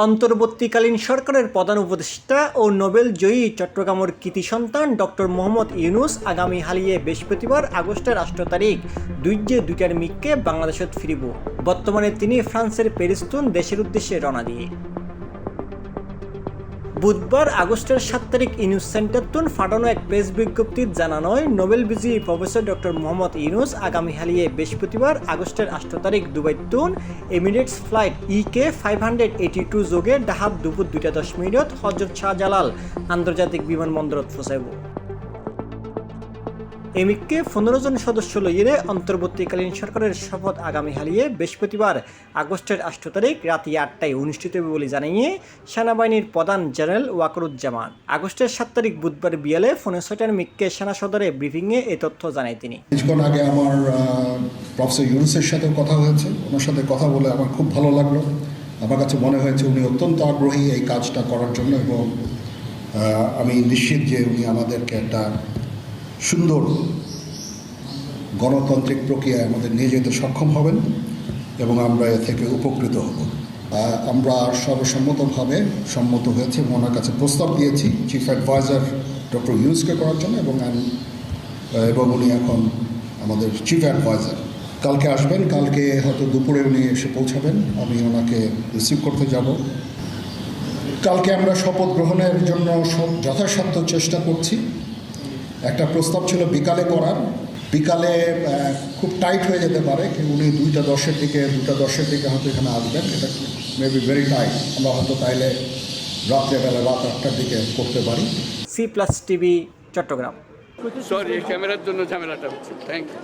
অন্তর্বর্তীকালীন সরকারের প্রধান উপদেষ্টা ও নোবেল জয়ী চট্টগ্রামের কৃতি সন্তান ডক্টর মোহাম্মদ ইউনুস আগামী হালিয়ে বৃহস্পতিবার আগস্টের 8 তারিখ দুইটার মিককে বাংলাদেশত ফিরিব। বর্তমানে তিনি ফ্রান্সের প্যারিসতুন দেশের উদ্দেশ্যে রওনা দিয়ে বুধবার আগস্টের 7 তারিখ ইউনুস সেন্টারতুন ফাটানো এক প্রেস বিজ্ঞপ্তিত জানানো হয় নোবেল বিজয়ী প্রফেসর ডক্টর মোহাম্মদ ইউনুস আগামী হালিয়ে বৃহস্পতিবার আগস্টের 8 তারিখ দুবাইতুন এমিরেটস ফ্লাইট EK 582 যোগে ডাহাত দুপুর 2:10 হজরত শাহজালাল আন্তর্জাতিক বিমানবন্দরত পৌঁছাইব। এমিককে 15 জন সদস্য লইয়ে অন্তর্বর্তীকালীন সরকারের শপথ আগামী হালিয়ে বৃহস্পতিবার আগস্টের 8 তারিখ রাতে 8টায় অনুষ্ঠিত হবে বলে জানিয়ে সেনাবাহিনীর প্রধান জেনারেল ওয়াকারুজ্জামান। আগস্টের 7 তারিখ বুধবার বিয়ালে ফোনে 6টার মিককে সেনা সদরে ব্রিফিংয়ে এই তথ্য জানায় তিনি। কিছুক্ষণ আগে আমার প্রফেসর ইউনুসের সাথে কথা হয়েছে, ওনার সাথে কথা বলে আমার খুব ভালো লাগলো। আমার কাছে মনে হয়েছে উনি অত্যন্ত আগ্রহী এই কাজটা করার জন্য, এবং আমি নিশ্চিত যে উনি আমাদেরকে একটা সুন্দর গণতান্ত্রিক প্রক্রিয়ায় আমাদের নিয়ে যেতে সক্ষম হবেন এবং আমরা এ থেকে উপকৃত হব। আমরা সর্বসম্মতভাবে সম্মত হয়েছে এবং ওনার কাছে প্রস্তাব দিয়েছি চিফ অ্যাডভাইজার ডক্টর ইউনুসকে করার জন্য, এবং উনি এখন আমাদের চিফ অ্যাডভাইজার। কালকে আসবেন, কালকে হয়তো দুপুরে উনি এসে পৌঁছাবেন, আমি ওনাকে রিসিভ করতে যাব। কালকে আমরা শপথ গ্রহণের জন্য যথাসাধ্য চেষ্টা করছি। একটা প্রস্তাব ছিল বিকালে করার, বিকালে খুব টাইট হয়ে যেতে পারে, উনি 2:10 দিকে হয়তো এখানে আসবেন, এটা মেবি ভেরি টাইট। আমরা হয়তো তাইলে রাত্রেবেলা রাত 8টার দিকে করতে পারি। C+ TV Chittagong. সরি, ক্যামেরার জন্য ঝামেলাটা হচ্ছে। Thank you.